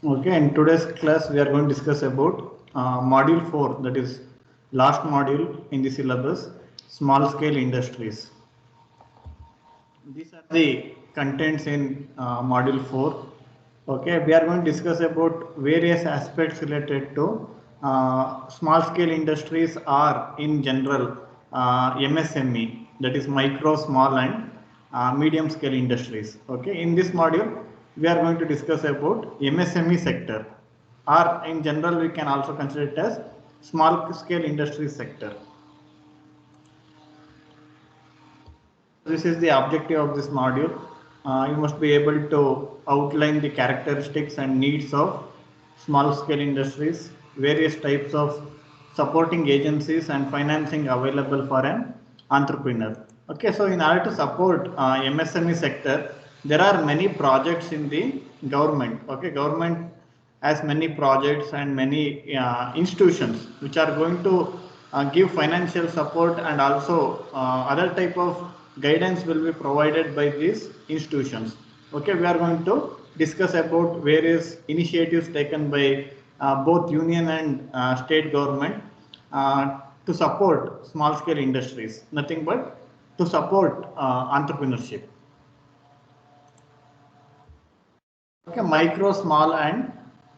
Okay, in today's class we are going to discuss about module 4, that is last module in the syllabus, small scale industries. These are the contents in module 4. Okay, we are going to discuss about various aspects related to small scale industries or in general MSME, that is micro, small and medium scale industries. Okay, in this module we are going to discuss about MSME sector, or in general we can also consider it as small scale industry sector. This is the objective of this module. You must be able to outline the characteristics and needs of small scale industries, various types of supporting agencies and financing available for an entrepreneur. Okay, so in order to support MSME sector, there are many projects in the government. Okay, government has many projects and many institutions which are going to give financial support, and also other type of guidance will be provided by these institutions. Okay, we are going to discuss about various initiatives taken by both union and state government to support small scale industries, nothing but to support entrepreneurship. Okay, micro, small and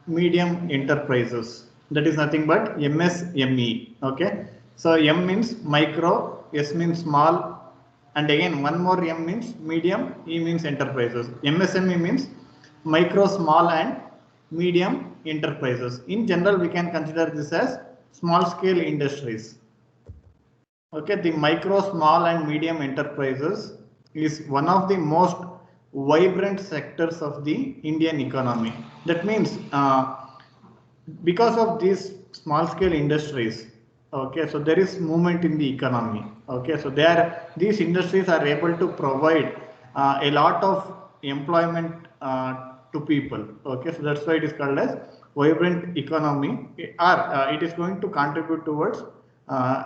medium enterprises, that is nothing but MSME. Okay, so M means micro, S means small, and again one more M means medium, E means enterprises. MSME means micro, small and medium enterprises. In general we can consider this as small scale industries. Okay, the micro, small and medium enterprises is one of the most vibrant sectors of the Indian economy. That means because of these small scale industries, okay, so there is movement in the economy. Okay, so these industries are able to provide a lot of employment to people. Okay, so that's why it is called as vibrant economy, or it is going to contribute towards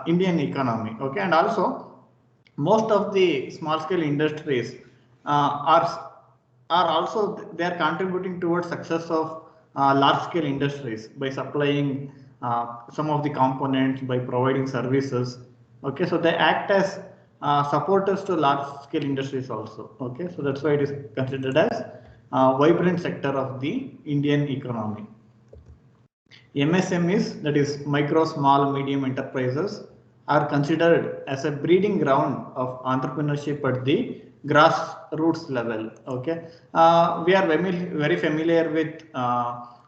Indian economy. Okay, and also most of the small scale industries are also they are contributing towards success of large scale industries by supplying some of the components, by providing services. Okay, so they act as supporters to large scale industries also. Okay, so that's why it is considered as vibrant sector of the Indian economy. MSMEs, that is micro, small, medium enterprises, are considered as a breeding ground of entrepreneurship at the grassroots level. Okay, we are very familiar with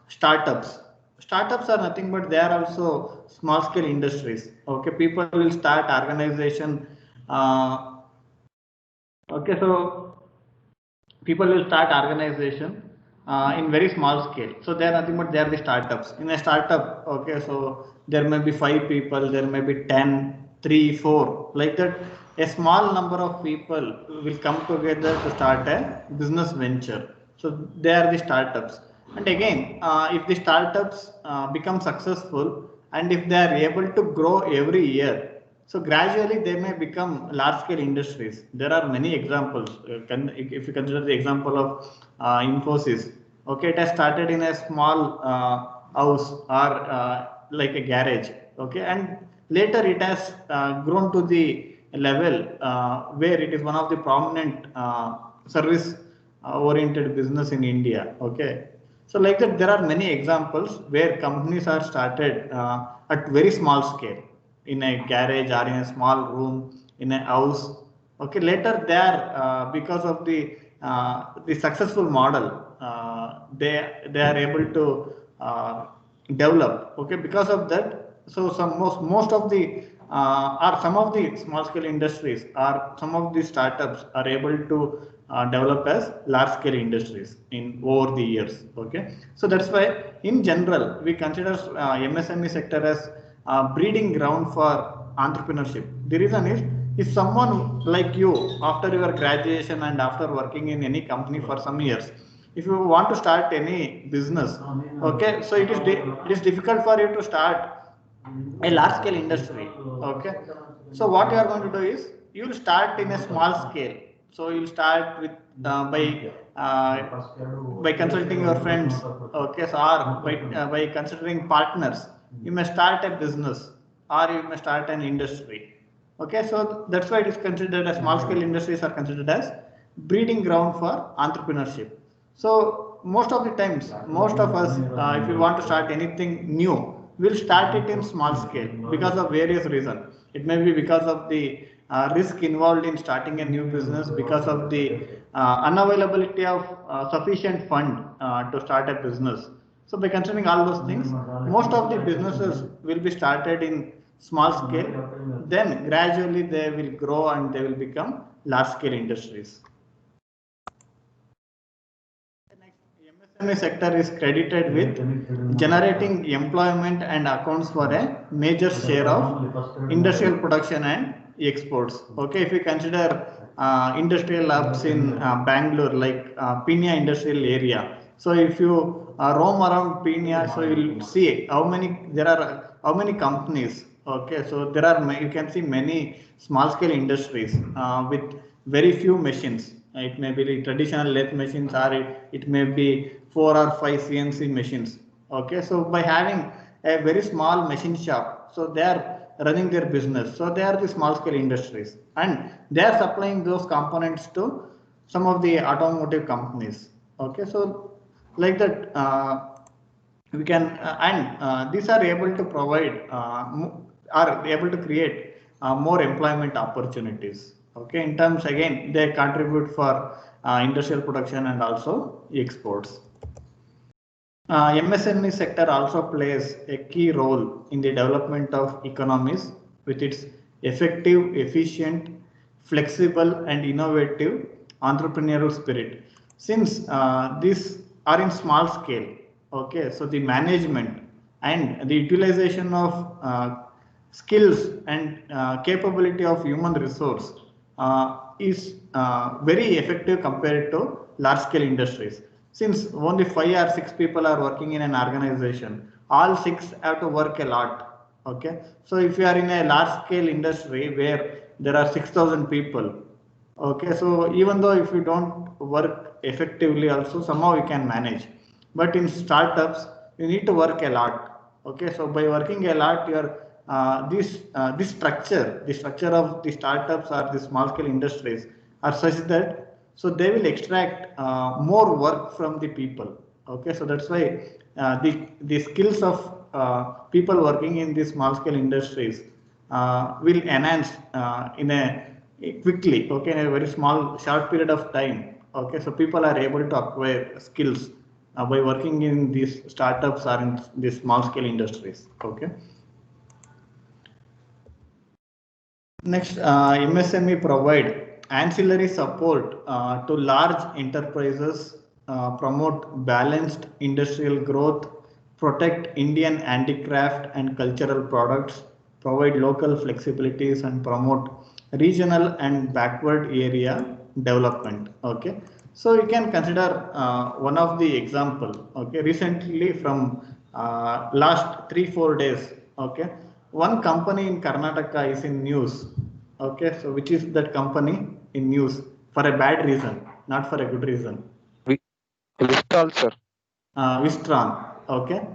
startups. Startups are nothing but they are also small scale industries. Okay, people will start organization. Okay, so people will start organization in very small scale, so they are nothing but they are the startups. In a startup, okay, so there may be 5 people, there may be 10, 3, 4, like that. A small number of people will come together to start a business venture, so they are the startups. And again, if the startups become successful and if they are able to grow every year, so gradually they may become large scale industries. There are many examples. If you consider the example of Infosys, okay, it has started in a small house or like a garage, okay, and later it has grown to the level where it is one of the prominent service oriented business in India. Okay, so like that, there are many examples where companies are started at very small scale, in a garage or in a small room in a house. Okay, later they are because of the successful model, they are able to develop. Okay, because of that, so most of the or some of the small scale industries or some of the startups are able to develop as large scale industries in over the years. Okay, so that's why in general we consider MSME sector as breeding ground for entrepreneurship. The reason is, if someone like you, after your graduation and after working in any company for some years, if you want to start any business, okay, so it is difficult for you to start a large scale industry. Okay, so what you are going to do is you will start in a small scale. So you will start with by consulting your friends, okay, so or by considering partners, you may start a business or you may start an industry. Okay, so that's why it is considered as small scale industries are considered as breeding ground for entrepreneurship. So most of the times, most of us, if we want to start anything new, we'll start it in small scale because of various reasons. It may be because of the risk involved in starting a new business, because of the unavailability of sufficient fund to start a business. So by considering all those things, most of the businesses will be started in small scale, then gradually they will grow and they will become large scale industries. MSME sector is credited with generating employment and accounts for a major share of industrial production and exports. Okay, if you consider industrial hubs in Bangalore, like Pinya industrial area. So if you roam around Pinya, so you'll see how many companies. Okay, so there are, you can see many small scale industries with very few machines. It may be the traditional lathe machines, or it may be 4 or 5 CNC machines. Okay, so by having a very small machine shop, so they are running their business. So they are the small scale industries, and they are supplying those components to some of the automotive companies. Okay, so like that, we can and these are able to provide are able to create more employment opportunities. Okay, in terms, again, they contribute for industrial production and also exports. MSME sector also plays a key role in the development of economies with its effective, efficient, flexible and innovative entrepreneurial spirit. Since these are in small scale, okay, so the management and the utilization of skills and capability of human resource is very effective compared to large scale industries. Since only 5 or 6 people are working in an organization, all 6 have to work a lot. Okay, so if you are in a large scale industry where there are 6,000 people, okay, so even though if you don't work effectively, also somehow you can manage. But in startups, you need to work a lot. Okay, so by working a lot, your this structure, the structure of the startups or the small scale industries are such that so they will extract more work from the people. Okay, so that's why the skills of people working in the small scale industries will enhance in a quickly. Okay, in a very small short period of time. Okay, so people are able to acquire skills by working in these startups or in these small scale industries. Okay. Next, MSME provide ancillary support to large enterprises, promote balanced industrial growth, protect Indian handicraft and cultural products, provide local flexibilities and promote regional and backward area development. Okay, so you can consider one of the example. Okay, recently from last 3-4 days. Okay, one company in Karnataka is in news. Okay, so which is that company in news for a bad reason, not for a good reason? Vistral, sir. Vistron. Okay.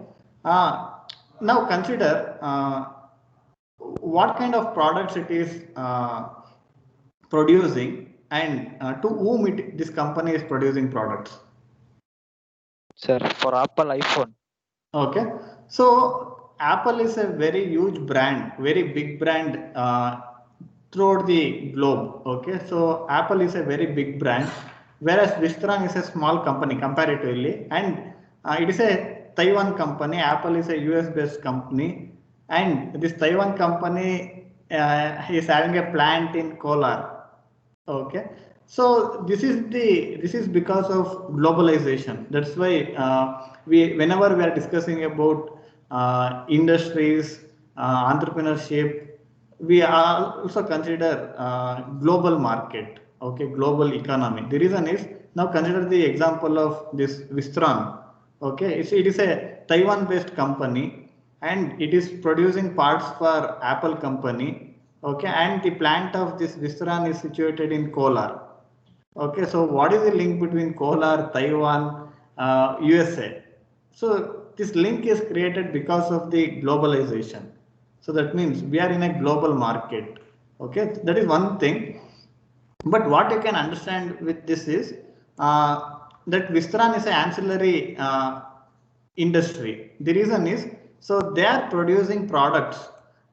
Now consider what kind of products it is producing, and to whom this company is producing products. Sir, for Apple iPhone. Okay, so Apple is a very huge brand, very big brand throughout the globe. Okay, so Apple is a very big brand, whereas Wistron is a small company comparatively, and it is a Taiwan company. Apple is a US based company, and this Taiwan company is having a plant in Kolar. Okay, so this is because of globalization. That's why whenever we are discussing about industries, entrepreneurship, we also consider global market. Okay, global economy. The reason is, now consider the example of this Wistron. Okay, it is a Taiwan-based company, and it is producing parts for Apple company. Okay, and the plant of this Wistron is situated in Kolar. Okay, so what is the link between Kolar, Taiwan, USA? So this link is created because of the globalization. So that means we are in a global market. Okay, that is one thing. But what you can understand with this is that Vistran is an ancillary industry. The reason is, so they are producing products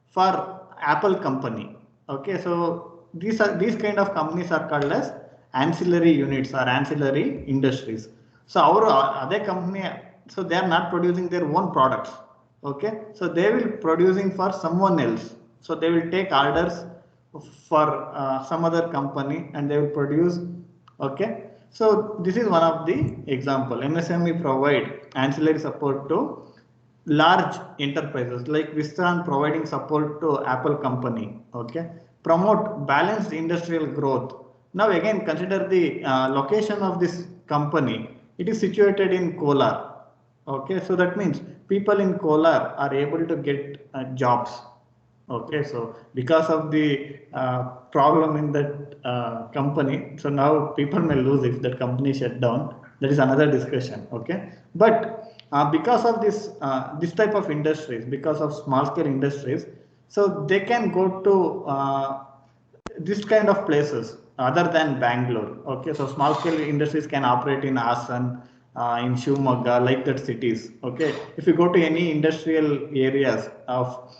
for Apple company. Okay, so these kind of companies are called as ancillary units or ancillary industries. So our other company, so they are not producing their own products. Okay, so they will producing for someone else. So they will take orders for some other company and they will produce. Okay, so this is one of the example. MSME provide ancillary support to large enterprises like Vistran providing support to Apple company. Okay, promote balanced industrial growth. Now again consider the location of this company. It is situated in Kolar. Okay, so that means people in Kolar are able to get jobs. Okay, so because of the problem in that company, so now people may lose if that company shut down. That is another discussion. Okay, but because of this type of industries, because of small scale industries, so they can go to this kind of places other than Bangalore. Okay, so small scale industries can operate in Asan, in Shivamogga, like that cities. Okay, if you go to any industrial areas of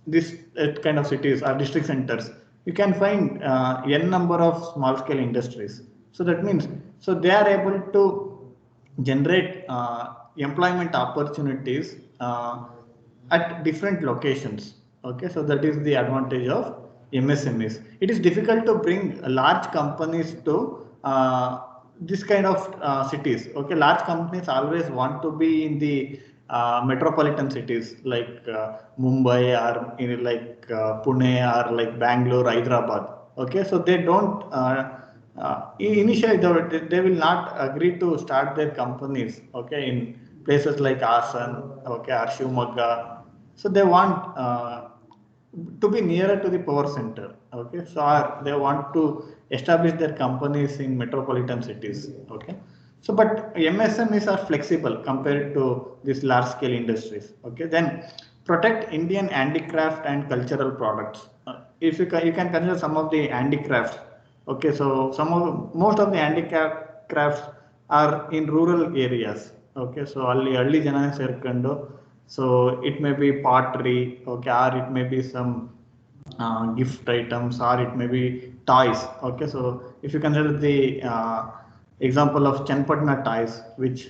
this kind of cities or district centers, you can find n number of small scale industries. So that means, so they are able to generate employment opportunities at different locations. Okay, so that is the advantage of MSMEs. It is difficult to bring large companies to this kind of cities. Okay, large companies always want to be in the metropolitan cities like Mumbai or in like Pune or like Bangalore, Hyderabad. Okay, so they don't initially they will not agree to start their companies. Okay, in places like Asan, okay, or Shivamogga. So they want to be nearer to the power center. Okay, so they want to establish their companies in metropolitan cities. Okay, so but MSMEs are flexible compared to these large scale industries. Okay, then protect Indian handicraft and cultural products. If you can consider some of the handicrafts. Okay, so most of the handicrafts are in rural areas. Okay, so early ಜನನೇ ಸೇರ್ಕೊಂಡು, so it may be pottery, okay, or it may be some gift items, or it may be toys. Okay, so if you consider the example of Chenpatna toys, which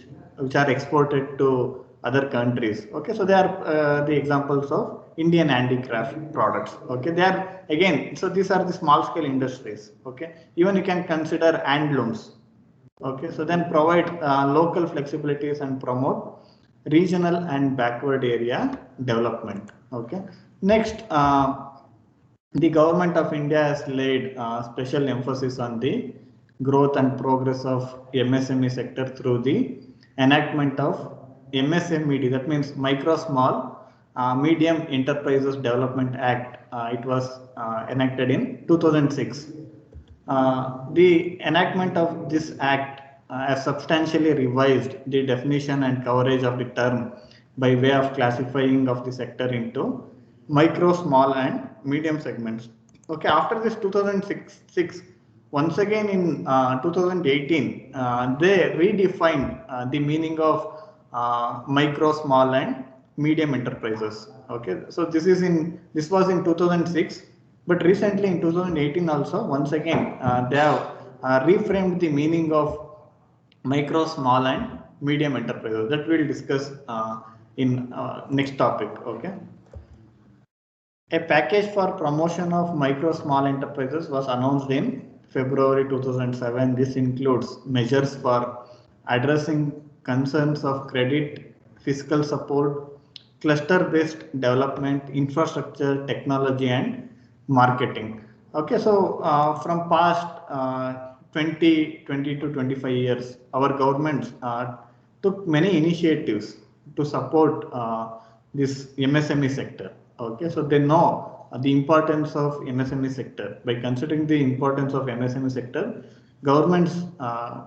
are exported to other countries. Okay, so they are the examples of Indian handicraft products. Okay, they are again, so these are the small scale industries. Okay, even you can consider handlooms. Okay, so then provide local flexibilities and promote regional and backward area development. Okay, next, the government of India has laid special emphasis on the growth and progress of MSME sector through the enactment of MSMED, that means Micro Small Medium Enterprises Development Act. It was enacted in 2006. The enactment of this act has substantially revised the definition and coverage of the term by way of classifying of the sector into micro, small and medium segments. Okay, after this 2006, once again in 2018, they redefined the meaning of micro, small and medium enterprises. Okay, so this was in 2006, but recently in 2018 also, once again, they have reframed the meaning of micro, small and medium enterprises. That we'll discuss in next topic. Okay. A package for promotion of micro small enterprises was announced in February 2007. This includes measures for addressing concerns of credit, fiscal support, cluster-based development, infrastructure, technology, and marketing. Okay, so from past 20 to 25 years, our government took many initiatives to support this MSME sector. Okay, so they know the importance of MSME sector. By considering the importance of MSME sector, governments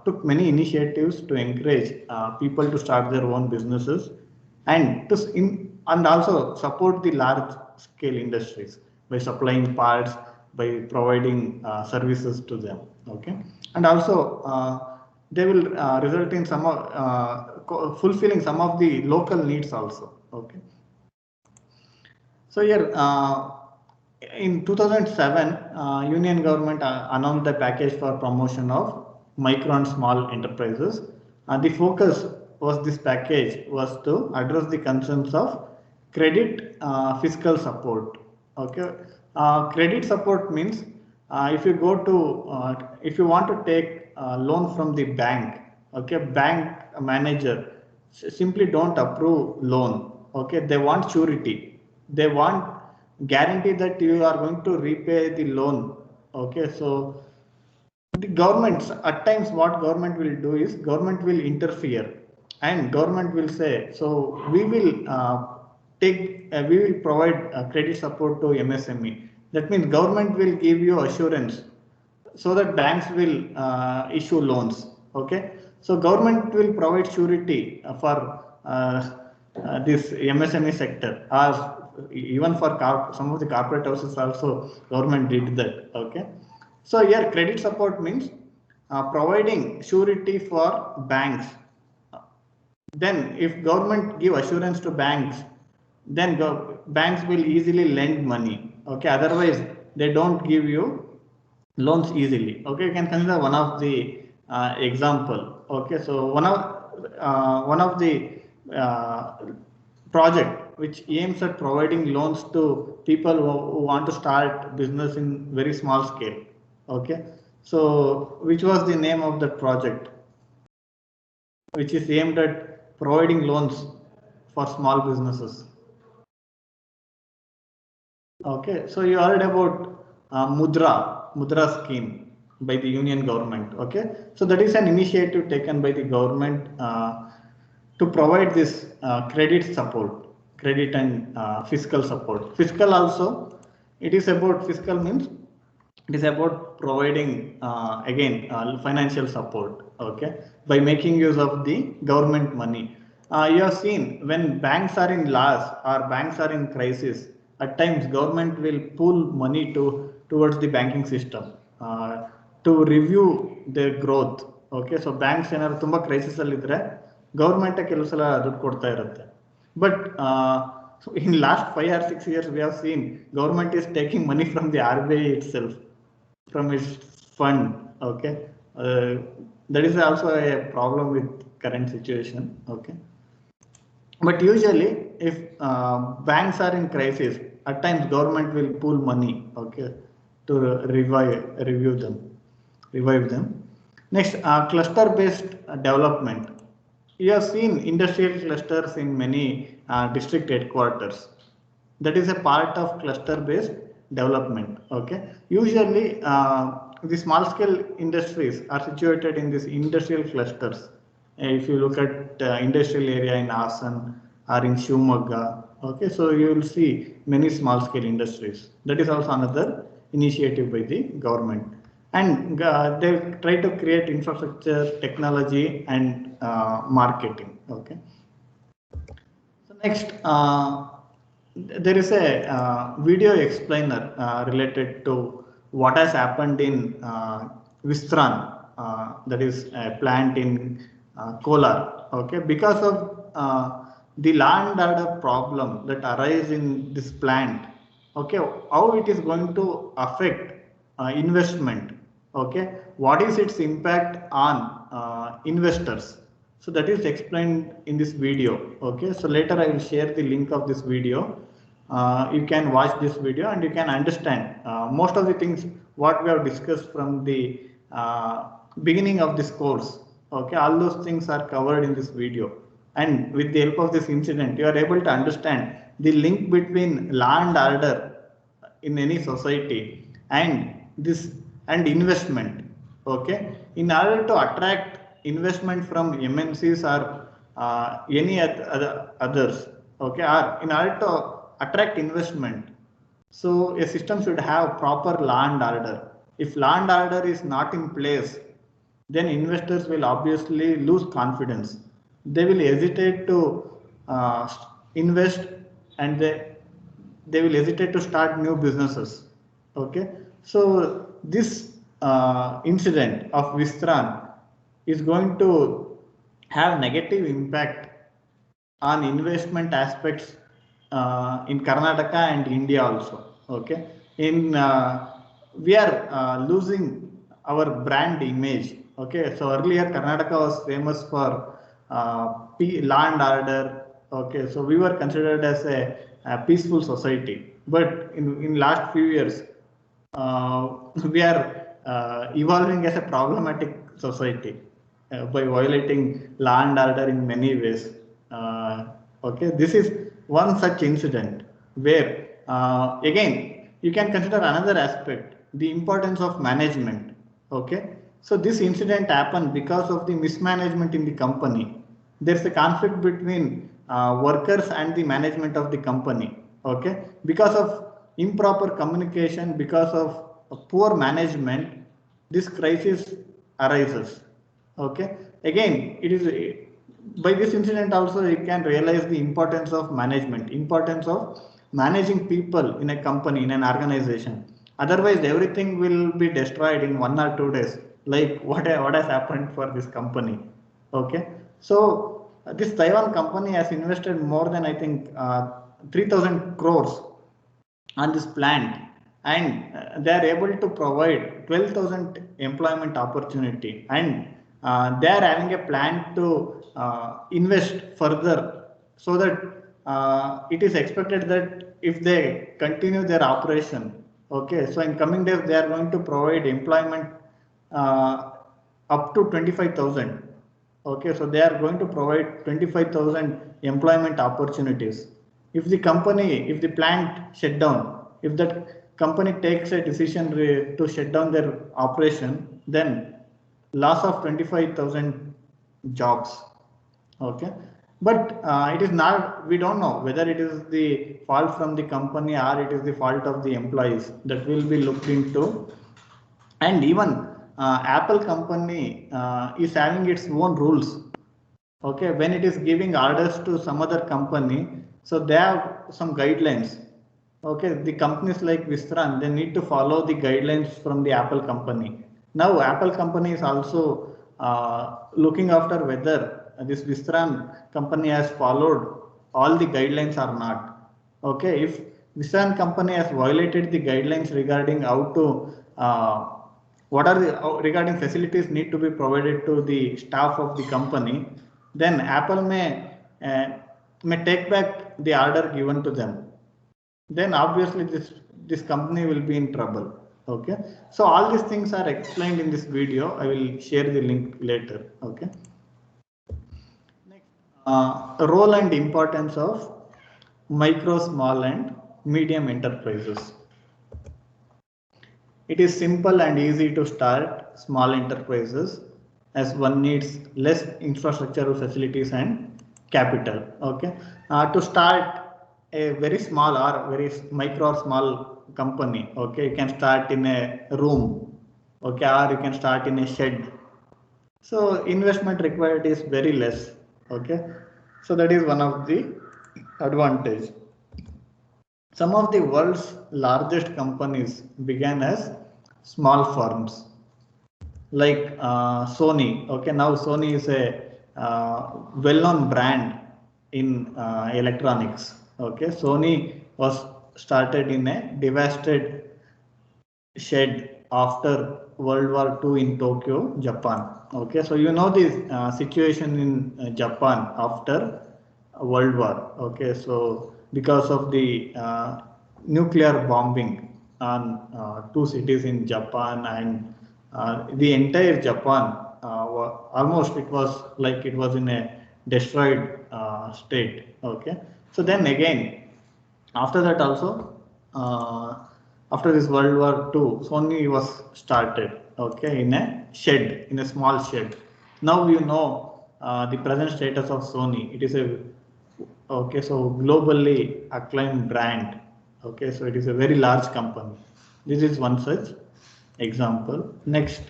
took many initiatives to encourage people to start their own businesses and and also support the large scale industries by supplying parts, by providing services to them. Okay, and also they will result in some fulfilling some of the local needs also. Okay, so here in 2007, Union government announced the package for promotion of micro and small enterprises. The focus was this package was to address the concerns of credit fiscal support. Okay, credit support means if you go to if you want to take a loan from the bank, okay, bank manager simply don't approve loan. Okay, they want surety, they want guarantee that you are going to repay the loan. Okay, so the governments at times what government will do is government will interfere and government will say, so we will we will provide credit support to MSME. That means government will give you assurance so that banks will issue loans. Okay, so government will provide surety for this MSME sector, or even for some of the corporate houses also government did that. Okay, so here credit support means providing surety for banks. Then if government give assurance to banks, then banks will easily lend money. Okay, otherwise they don't give you loans easily. Okay, you can consider one of the example. Okay, so one of the project which aims at providing loans to people who want to start business in very small scale. Okay, so which was the name of that project, which is aimed at providing loans for small businesses? Okay, so you heard about Mudra scheme by the Union government. Okay, so that is an initiative taken by the government to provide this credit support, credit and fiscal support. Fiscal also, it is about fiscal means it is about providing again financial support. Okay, by making use of the government money. You have seen when banks are in loss or banks are in crisis, at times government will pull money towards the banking system to review their growth. Okay, so banks ಏನಾದ್ರು ತುಂಬಾ crisis ಅಲ್ಲಿ ಇದ್ರೆ government ಕೆಲವು ಸಲ ದುಡ್ಡು ಕೊಡ್ತಾ ಇರುತ್ತೆ. But so in last 5 or 6 years we have seen government is taking money from the RBI itself, from its fund. Okay, that is also a problem with current situation. Okay, but usually if banks are in crisis, at times government will pull money. Okay, to revive them. Next, cluster based development. You have seen industrial clusters in many district headquarters. That is a part of cluster based development. Okay, usually the small scale industries are situated in these industrial clusters. If you look at industrial area in Asan or in Shivamogga, okay, so you will see many small scale industries. That is also another initiative by the government, and they try to create infrastructure, technology and marketing. Okay, so next there is a video explainer related to what has happened in Vistran, that is a plant in Kolar. Okay, because of the land order problem that arise in this plant. Okay, how it is going to affect investment. Okay, what is its impact on investors? So that is explained in this video. Okay, so later I will share the link of this video. You can watch this video and you can understand most of the things what we have discussed from the beginning of this course. Okay, all those things are covered in this video, and with the help of this incident you are able to understand the link between land order in any society and this and investment. Okay, in order to attract investment from MNCs or any others, okay, or in order to attract investment, So a system should have proper law and order. If law and order is not in place, then investors will obviously lose confidence. They will hesitate to uh, invest, and they will hesitate to start new businesses. Okay, so this incident of Vistran is going to have negative impact on investment aspects in Karnataka and India also. Okay, in we are losing our brand image. Okay, so earlier Karnataka was famous for law and order. Okay, so we were considered as a peaceful society, but in last few years we are evolving as a problematic society by violating law and order in many ways. Okay, this is one such incident where again you can consider another aspect, the importance of management. Okay, so this incident happened because of the mismanagement in the company. There's a conflict between workers and the management of the company. Okay, because of improper communication, because of poor management, this crisis arises. Okay, again it is by this incident also you can realize the importance of management, importance of managing people in a company, in an organization. Otherwise everything will be destroyed in 1 or 2 days, like what has happened for this company. Okay, so this Taiwan company has invested more than, I think, 3000 crores on this plant, and they are able to provide 12,000 employment opportunity, and they are having a plan to invest further, so that it is expected that if they continue their operation, okay, so in coming days they are going to provide employment uh, up to 25,000. Okay, so they are going to provide 25,000 employment opportunities. If the company, if the plant shut down, if that company takes a decision to shut down their operation, then loss of 25,000 jobs. Okay, but it is not, we don't know whether it is the fault from the company or it is the fault of the employees. That will be looked into. And even Apple company is having its own rules. Okay, when it is giving orders to some other company, so they have some guidelines. Okay, the companies like Vistran, they need to follow the guidelines from the Apple company. Now Apple company is also looking after whether this Vistran company has followed all the guidelines or not. Okay, if Vistran company has violated the guidelines regarding how to what are the regarding facilities need to be provided to the staff of the company, then Apple may take back the order given to them. Then obviously this company will be in trouble. Okay, so all these things are explained in this video. I will share the link later. Okay, next, role and importance of micro, small and medium enterprises. It is simple and easy to start small enterprises, as one needs less infrastructure facilities and capital. Okay, to start a very small or very micro or small company. Okay, you can start in a room. Okay, or you can start in a shed. So investment required is very less. Okay, so that is one of the advantage. Some of the world's largest companies began as small firms, like Sony. Okay, now Sony is a well-known brand in electronics. Okay, Sony was started in a devastated shed after World War II in Tokyo, Japan. Okay, so you know the situation in Japan after World War. Okay, so because of the nuclear bombing on two cities in Japan, and the entire Japan, almost it was like it was in a destroyed state. Okay, so then again after that also, after this World War II, Sony was started, okay, in a shed, in a small shed. Now you know the present status of Sony. It is a, okay, so globally acclaimed brand. Okay, so it is a very large company. This is one such example. Next,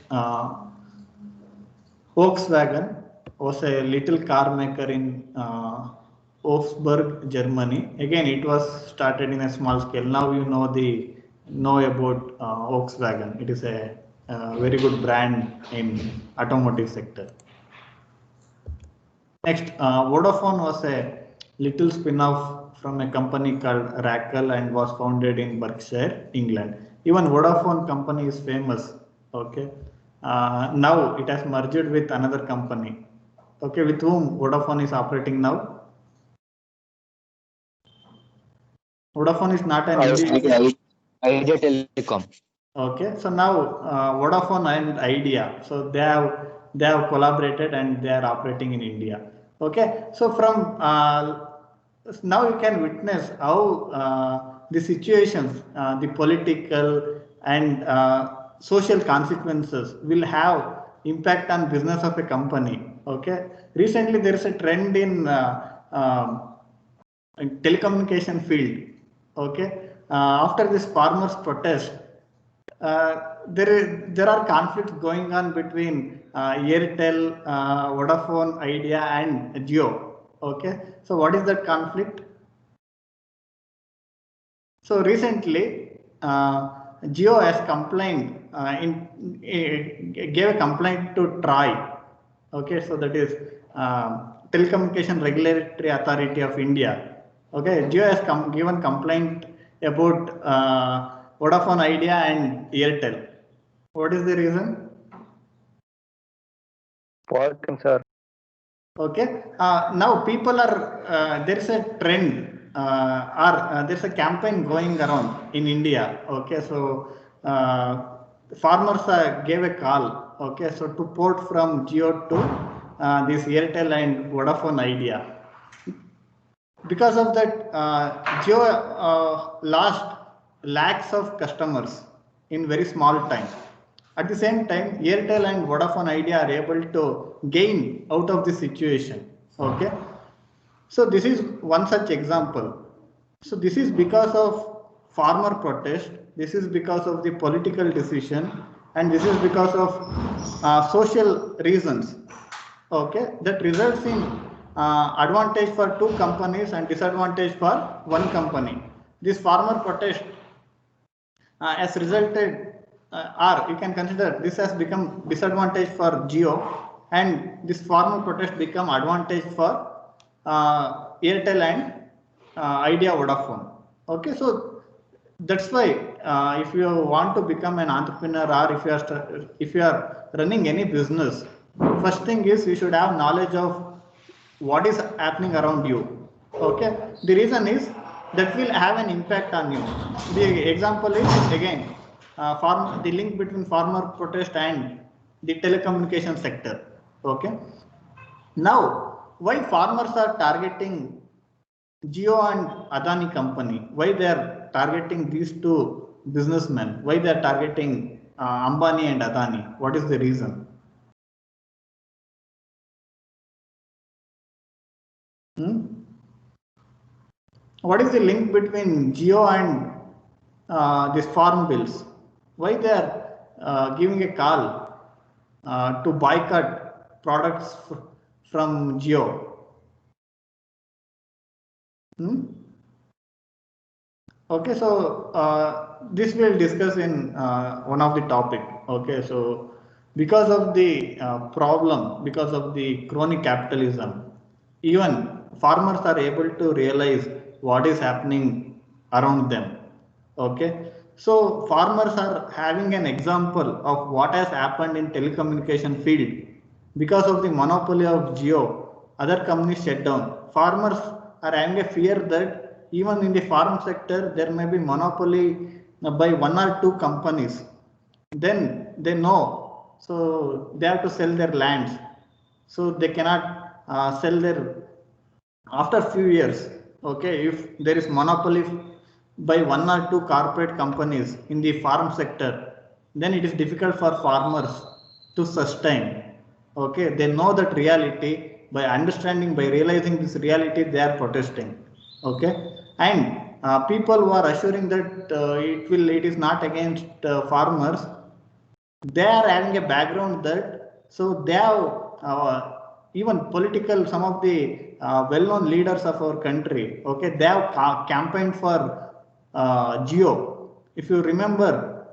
Volkswagen was a little car maker in Augsburg, Germany. Again, it was started in a small scale. Now you know about Volkswagen. It is a very good brand in automotive sector. Next, Vodafone was a little spin-off from a company called Racal and was founded in Berkshire, England. Even Vodafone company is famous. Okay, now it has merged with another company. Okay, with whom Vodafone is operating now? Vodafone is not an individual. Idea Telecom. Okay, so now Vodafone and Idea, so they have collaborated and they are operating in India. Okay, so from now you can witness how the situations, the political and social consequences will have impact on business of a company. Okay, recently there is a trend in telecommunication field. Okay, after this farmers protest, there are conflicts going on between Airtel, Vodafone, Idea, and Jio. Okay, so what is that conflict? So recently, Jio has complained gave a complaint to TRAI. Okay, so that is Telecommunication Regulatory Authority of India. Okay, Jio has given complaint about Vodafone Idea and Airtel. What is the reason? What, sir? Okay, now people are there is a trend there's a campaign going around in India. Okay, so farmers gave a call. Okay, so to port from Jio to this Airtel and Vodafone Idea. Because of that, Jio lost lakhs of customers in very small time. At the same time, Airtel and Vodafone Idea are able to gain out of the situation. Okay, so this is one such example. So this is because of farmer protest. This is because of the political decision, and this is because of social reasons. Okay, that results in advantage for two companies and disadvantage for one company. This farmer protest has resulted, or you can consider this has become disadvantage for Jio, and this farmer protest become advantage for Airtel and Idea Vodafone. Okay, so that's why if you want to become an entrepreneur or if you are running any business, first thing is you should have knowledge of what is happening around you. Okay, the reason is that will have an impact on you. The example is again the link between farmer protest and the telecommunication sector. Okay, now why farmers are targeting Jio and Adani company? Why they are targeting these two businessmen? Why they are targeting Ambani and Adani? What is the reason? What is the link between Jio and these farm bills? Why they are giving a call to boycott products from Jio? Okay, so this we'll discuss in one of the topic. Okay, so because of the problem, because of the crony capitalism, even farmers are able to realize what is happening around them. Okay, so farmers are having an example of what has happened in telecommunication field. Because of the monopoly of Jio, other companies shut down. Farmers are having a fear that even in the farm sector there may be monopoly by one or two companies. Then they know, so they have to sell their lands, so they cannot sell their after few years. Okay, if there is monopoly by one or two corporate companies in the farm sector, then it is difficult for farmers to sustain. Okay, they know that reality. By understanding, by realizing this reality, they are protesting. Okay, and people who are assuring that it is not against farmers, they are having a background that, so they have even political, some of the well-known leaders of our country, okay, they have campaigned for Jio. If you remember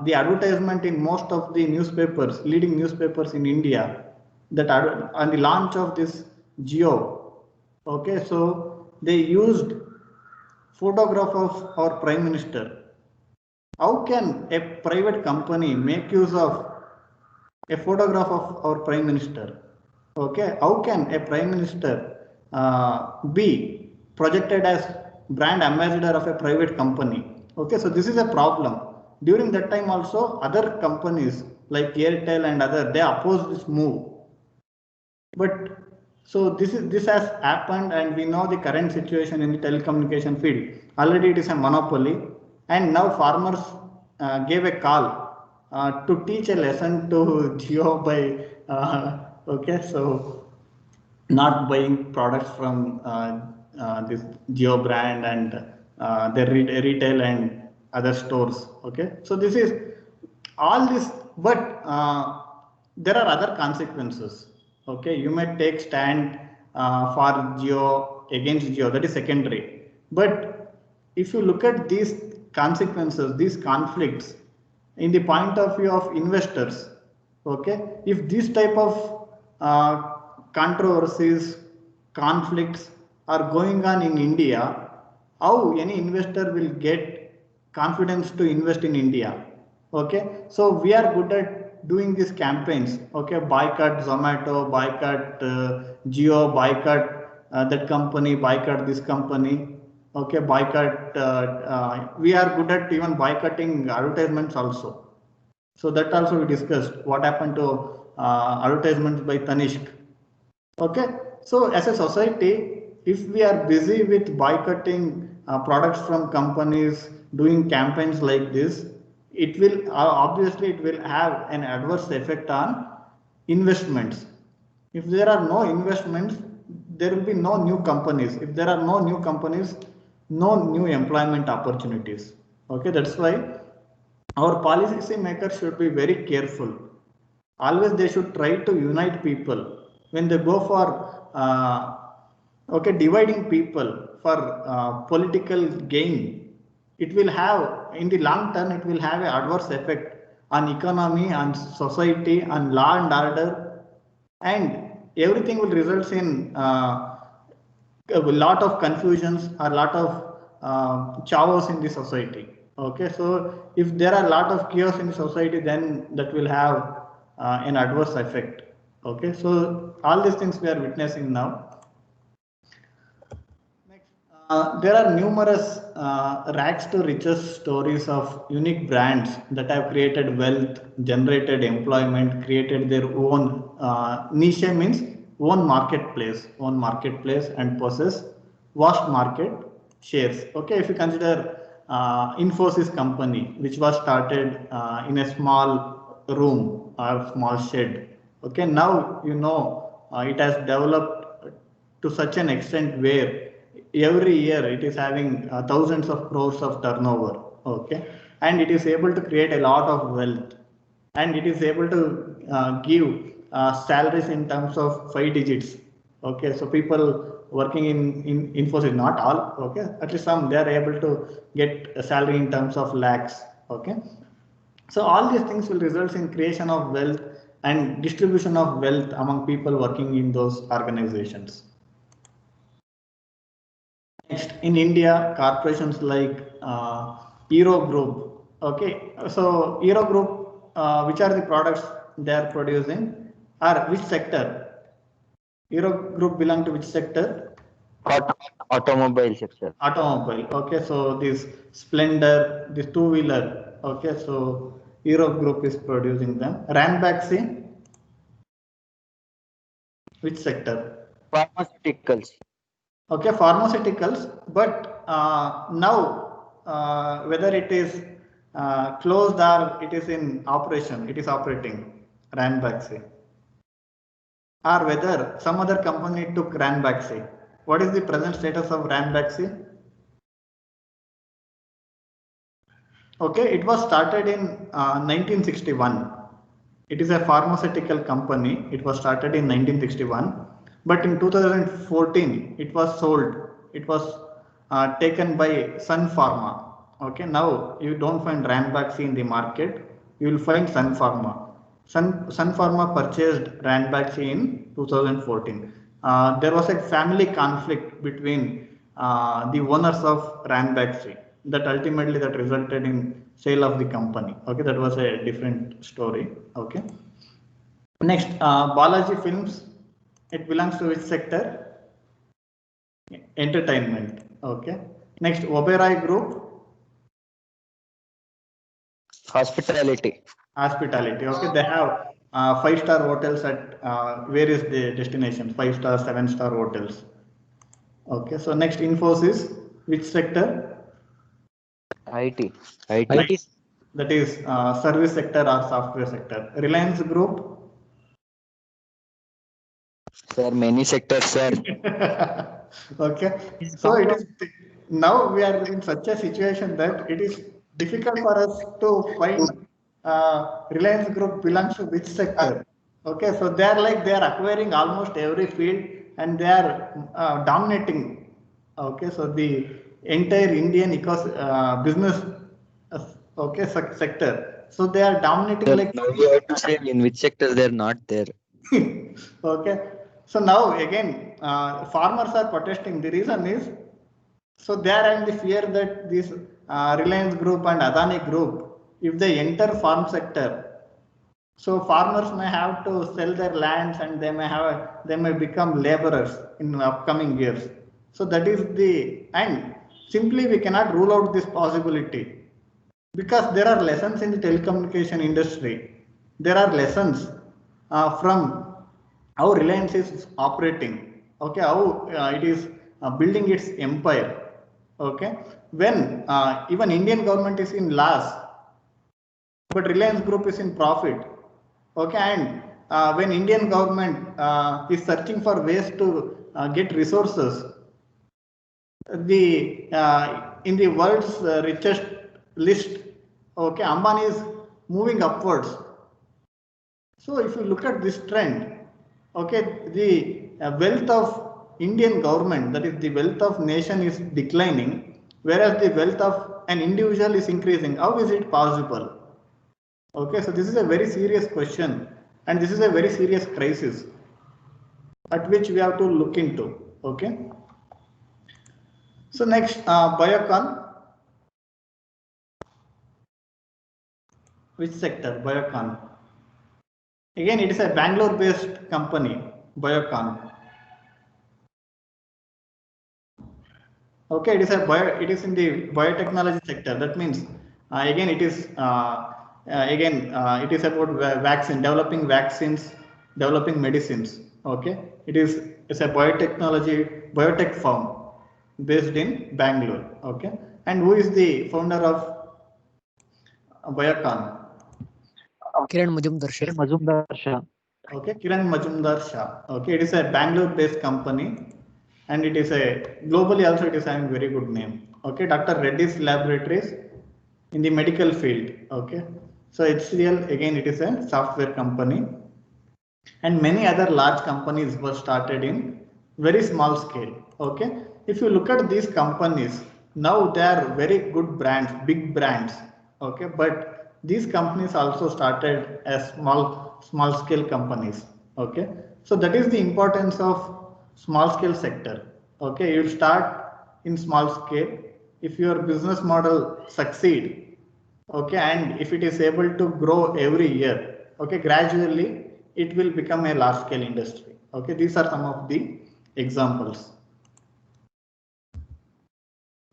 the advertisement in most of the newspapers, leading newspapers in India, that on the launch of this Jio, okay, so they used photograph of our Prime Minister. How can a private company make use of a photograph of our Prime Minister? Okay, how can a Prime Minister be projected as brand ambassador of a private company? Okay, so this is a problem. During that time also, other companies like Airtel and other, they opposed this move. But so this has happened, and we know the current situation in the telecommunication field. Already it is a monopoly, and now farmers gave a call to teach a lesson to Jio by okay, so not buying products from this Jio brand and their retail and other stores. Okay, so this is all this, but there are other consequences. Okay, you may take stand for Jio, against Jio, that is secondary. But if you look at these consequences, these conflicts in the point of view of investors, okay, if this type of controversies, conflicts are going on in India, how any investor will get confidence to invest in India? Okay, so we are good at doing these campaigns. Okay, boycott Zomato, boycott Jio, boycott that company, boycott this company. Okay, boycott. We are good at even boycotting advertisements also. So that also we discussed. What happened to advertisements by Tanishq? Okay, so as a society, if we are busy with boycotting products from companies, doing campaigns like this, it will obviously it will have an adverse effect on investments. If there are no investments, there will be no new companies. If there are no new companies, no new employment opportunities. Okay, that's why our policy makers should be very careful. Always they should try to unite people. When they go for okay, dividing people for political gain, it will have, in the long term, it will have an adverse effect on economy, on society, on law and order, and everything will result in a lot of confusions, a lot of chaos in the society. Okay, so if there are a lot of chaos in the society, then that will have an adverse effect. Okay, so all these things we are witnessing now. There are numerous rags to riches stories of unique brands that have created wealth, generated employment, created their own niche, means own marketplace, and possess vast market shares. Okay, if you consider Infosys company, which was started in a small room or small shed. Okay, now you know it has developed to such an extent where every year it is having thousands of crores of turnover. Okay, and it is able to create a lot of wealth, and it is able to give salaries in terms of 5 digits. Okay, so people working in Infosys, not all, okay, at least some, they are able to get a salary in terms of lakhs. Okay, so all these things will result in creation of wealth and distribution of wealth among people working in those organizations. Next, in India, corporations like Eero Group. Okay, so Eero Group, which are the products they are producing, or which sector? Eero Group belong to which sector? Automobile sector. Automobile. Okay, so this Splendor, this two-wheeler. Okay, so Eero Group is producing them. Ranbaxy, which sector? Pharmaceuticals. Okay, pharmaceuticals, but now whether it is closed or it is in operation, it is operating, Ranbaxy, or whether some other company took Ranbaxy. What is the present status of Ranbaxy? Okay, it was started in 1961. It is a pharmaceutical company. It was started in 1961, but in 2014 it was sold. It was taken by Sun Pharma. Okay, now you don't find Ranbaxy in the market. You will find Sun Pharma. Sun Pharma purchased Ranbaxy in 2014. There was a family conflict between the owners of Ranbaxy that ultimately that resulted in sale of the company. Okay, that was a different story. Okay. Next, Balaji Films. It belongs to which sector? Entertainment. Okay. Next, Oberoi Group. Hospitality. Hospitality. Okay, they have 5-star hotels at various destinations. 5-star, 7-star hotels. Okay. So next, Infosys. Which sector? IT. IT. That is service sector or software sector. Reliance Group. Sir, many sectors, sir. Okay, so it is now we are in such a situation that it is difficult for us to find Reliance Group belongs to which sector. Okay, so they are like they are acquiring almost every field and they are dominating. Okay, so the entire Indian business okay sector. So they are dominating Sir, like. now you have to say in which sectors they're not there. Okay, so now again, farmers are protesting. The reason is so they are in the fear that this Reliance Group and Adani Group, if they enter farm sector, so farmers may have to sell their lands and they may become laborers in upcoming years. So that is and simply we cannot rule out this possibility because there are lessons in the telecommunication industry. There are lessons from how Reliance is operating. Okay, how it is building its empire. Okay, when even Indian government is in loss, but Reliance Group is in profit. Okay, and when Indian government is searching for ways to get resources, the in the world's richest list, okay, Ambani is moving upwards. So if you look at this trend, okay, the wealth of Indian government, that is the wealth of nation is declining, whereas the wealth of an individual is increasing. How is it possible? Okay, so this is a very serious question and this is a very serious crisis at which we have to look into. Okay. So next, Biocon. Which sector? Biocon. Again, it is a Bangalore-based company, Biocon. Okay, it is in the biotechnology sector. That means again it is it is about vaccine, developing vaccines, developing medicines. Okay, it's a biotech firm based in Bangalore. Okay, and who is the founder of Biocon? Kiran Majumdar Shah. Okay, Kiran Majumdar Shah. Okay, it is a Bangalore-based company, and it is a globally also it is having very good name. Okay, Dr. Reddy's Laboratories in the medical field. Okay, so HCL again it is a software company, and many other large companies were started in very small scale. Okay, if you look at these companies now, they are very good brands, big brands. Okay, but these companies also started as small scale companies. Okay, so that is the importance of small scale sector. Okay, you start in small scale. If your business model succeed, okay, and if it is able to grow every year, okay, gradually it will become a large scale industry. Okay, these are some of the examples.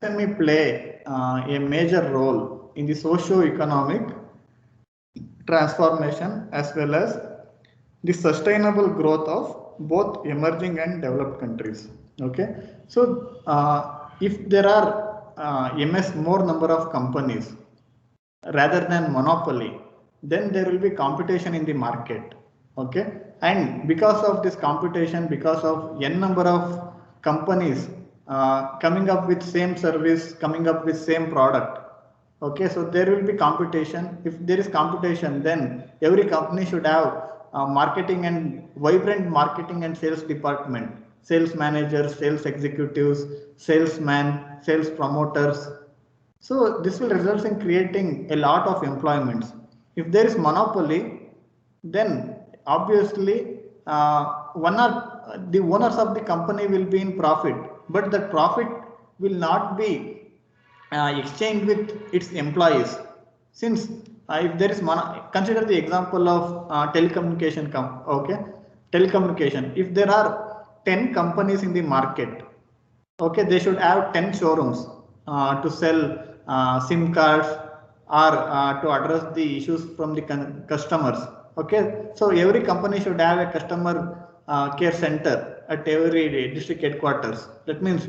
May play a major role in the socio-economic transformation as well as the sustainable growth of both emerging and developed countries. Okay, so if there are more number of companies rather than monopoly, then there will be competition in the market. Okay, and because of this competition, because of n number of companies coming up with same service, coming up with same product, Okay, so there will be competition. If there is competition, then every company should have marketing and vibrant marketing and sales department, sales managers, sales executives, salesmen, sales promoters. So this will result in creating a lot of employments. If there is monopoly, then obviously the owners of the company will be in profit, but the profit will not be exchanged with its employees. Since if there is consider the example of telecommunication okay, telecommunication, if there are 10 companies in the market, okay, they should have 10 showrooms to sell SIM cards or to address the issues from the customers. Okay, so every company should have a customer care center at every district headquarters. That means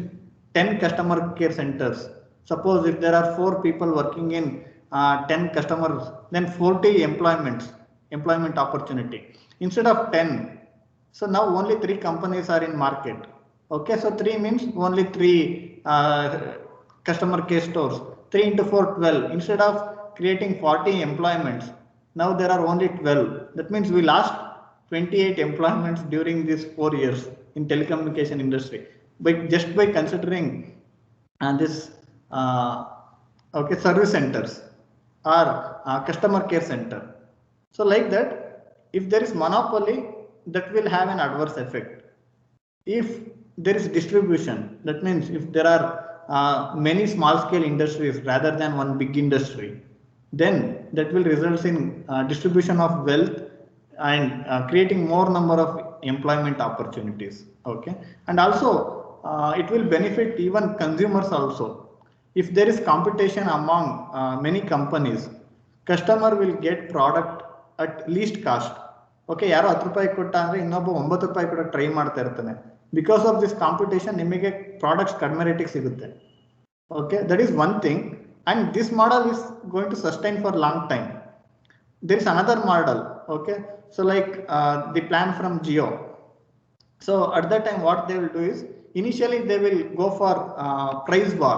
10 customer care centers. Suppose if there are 4 people working in 10 customers, then 40 employment opportunity instead of 10. So now only 3 companies are in market. Okay, so 3 means only 3 customer care stores. 3 into 4, 12. Instead of creating 40 employments, now there are only 12. That means we lost 28 employments during these 4 years in telecommunication industry. But just by considering this okay, service centers or customer care center. So like that, if there is monopoly, that will have an adverse effect. If there is distribution, that means if there are many small scale industries rather than one big industry, then that will result in distribution of wealth and creating more number of employment opportunities. Okay, and also it will benefit even consumers also. If there is competition among many companies, customer will get product at least cost. Okay, ಯಾರೋ 10 ರೂಪಾಯಿ ಕೊಟ್ಟ ಅಂದ್ರೆ ಇನ್ನೊಬ್ಬ 9 ರೂಪಾಯಿ ಕೂಡ try ಮಾಡ್ತಾ ಇರ್ತಾನೆ. Because of this competition, ನಿಮಗೆ products ಕಡಿಮೆ ರೇಟಿಗೆ ಸಿಗುತ್ತೆ. Okay, that is one thing, and this model is going to sustain for long time. There is another model. Okay, so like the plan from Jio. So at that time, what they will do is initially they will go for price war.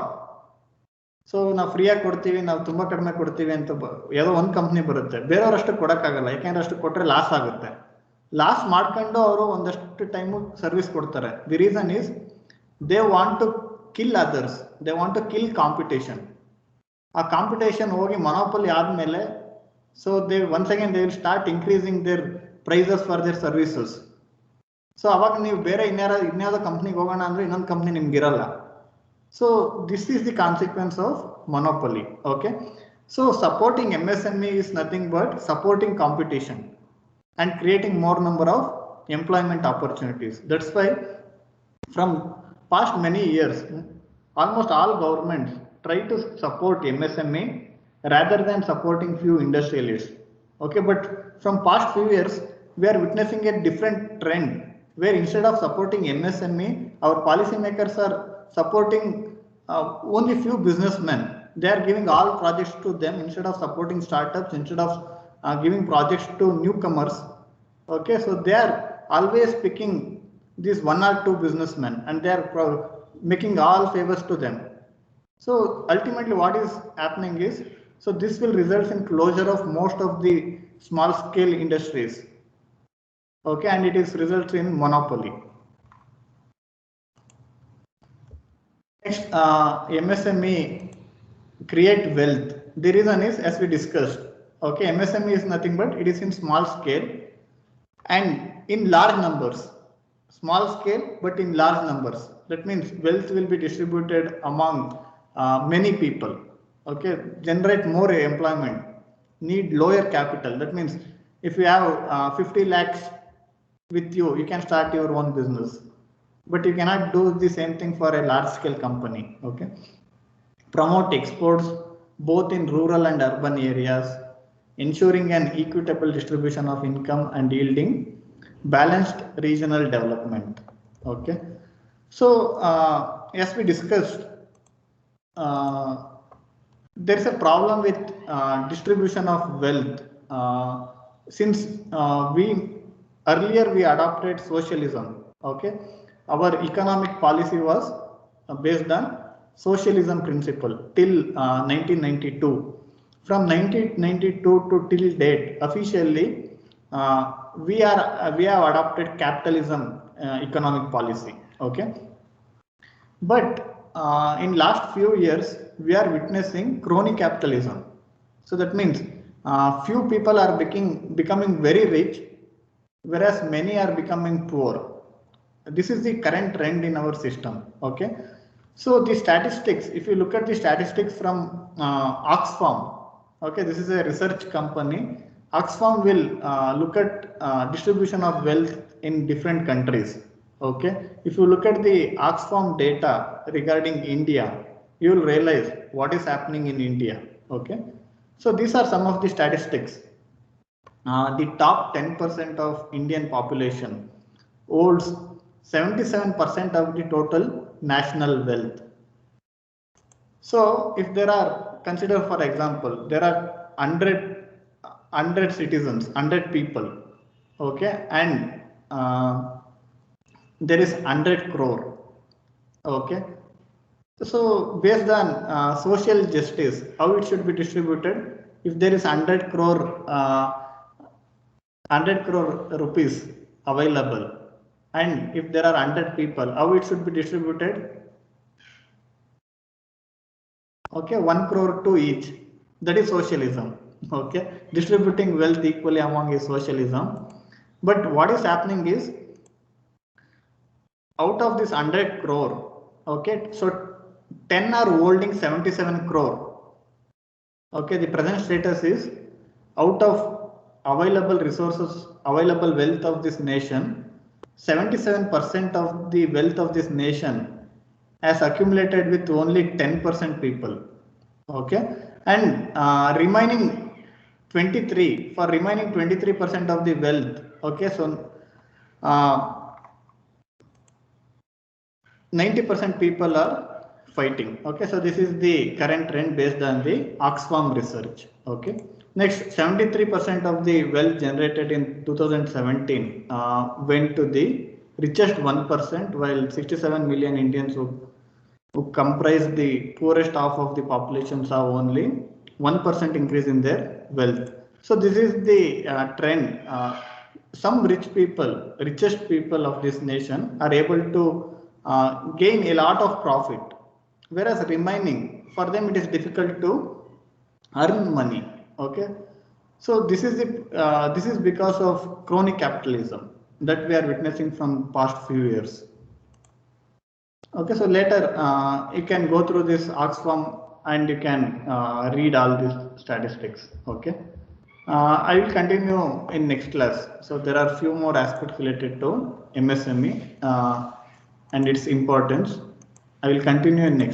So ನಾವು ಫ್ರೀಯಾಗಿ ಕೊಡ್ತೀವಿ, ನಾವು ತುಂಬಾ ಕಡಿಮೆ ಕೊಡ್ತೀವಿ ಅಂತ ಯಾವುದೋ ಒಂದು ಕಂಪ್ನಿ ಬರುತ್ತೆ, ಬೇರೆಯವ್ರಷ್ಟು ಕೊಡಕ್ಕಾಗಲ್ಲ, ಯಾಕೆಂದ್ರೆ ಅಷ್ಟು ಕೊಟ್ಟರೆ ಲಾಸ್ ಆಗುತ್ತೆ. ಲಾಸ್ ಮಾಡ್ಕೊಂಡು ಅವರು ಒಂದಷ್ಟು ಟೈಮು ಸರ್ವಿಸ್ ಕೊಡ್ತಾರೆ. The reason is they want to kill others, they want to kill competition. ಆ ಕಾಂಪಿಟೇಷನ್ ಹೋಗಿ ಮೊನೋಪಲಿ ಆದ್ಮೇಲೆ so they once again they will start increasing their prices for their services. So ಅವಾಗ ನೀವು ಬೇರೆ ಇನ್ಯಾವುದೋ ಕಂಪ್ನಿಗೆ ಹೋಗೋಣ ಅಂದ್ರೆ ಇನ್ನೊಂದು ಕಂಪ್ನಿ ನಿಮ್ಗೆ ಇರಲ್ಲ. So this is the consequence of monopoly. Okay, so supporting MSME is nothing but supporting competition and creating more number of employment opportunities. That's why from past many years, almost all governments try to support MSME rather than supporting few industrialists. Okay, but from past few years, we are witnessing a different trend where instead of supporting MSME, our policymakers are supporting only few businessmen. They are giving all projects to them instead of supporting startups, instead of giving projects to newcomers. Okay, so they are always picking these 1 or 2 businessmen and they are making all favors to them. So ultimately what is happening is, so this will result in closure of most of the small scale industries. Okay, and it is results in monopoly. Next, MSME create wealth. The reason is, as we discussed, okay, MSME is nothing but it is in small scale and in large numbers. Small scale but in large numbers. That means wealth will be distributed among many people. Okay, generate more employment, need lower capital. That means if you have 50 lakhs with you, you can start your own business. But you cannot do the same thing for a large scale company. Okay, promote exports both in rural and urban areas, ensuring an equitable distribution of income and yielding balanced regional development. Okay, so as we discussed, there is a problem with distribution of wealth. Since earlier we adopted socialism. Okay, our economic policy was based on socialism principle till 1992. From 1992 to till date, officially we have adopted capitalism economic policy. Okay, but in last few years we are witnessing crony capitalism. So that means few people are becoming very rich, whereas many are becoming poor. This is the current trend in our system. Okay, so the statistics, if you look at the statistics from Oxfam, okay, this is a research company. Oxfam will look at distribution of wealth in different countries. Okay, if you look at the Oxfam data regarding India, you will realize what is happening in India. Okay, so these are some of the statistics. The top 10% of Indian population holds 77% of the total national wealth. So if there are, consider for example, there are 100 citizens, 100 people, okay, and there is 100 crore, okay. So based on social justice, how it should be distributed? If there is 100 crore rupees available, and if there are 100 people, how it should be distributed? Okay, 1 crore to each. That is socialism. Okay, distributing wealth equally among is socialism. But what is happening is, out of this 100 crore, okay, so 10 are holding 77 crore. Okay, the present status is, out of available resources, available wealth of this nation, 77% of the wealth of this nation has accumulated with only 10% people. Okay, and remaining 23% of the wealth. Okay, so 90% people are fighting. Okay, so this is the current trend based on the Oxfam research. Okay, next, 73% of the wealth generated in 2017 went to the richest 1%, while 67 million Indians who comprise the poorest half of the population saw only 1% increase in their wealth. So this is the trend. Some richest people of this nation are able to gain a lot of profit, whereas remaining, for them it is difficult to earn money. Okay, so this is because of crony capitalism that we are witnessing from past few years. Okay, so later you can go through this Oxfam and you can read all these statistics. Okay, I will continue in next class. So there are few more aspects related to MSME and its importance. I will continue in next.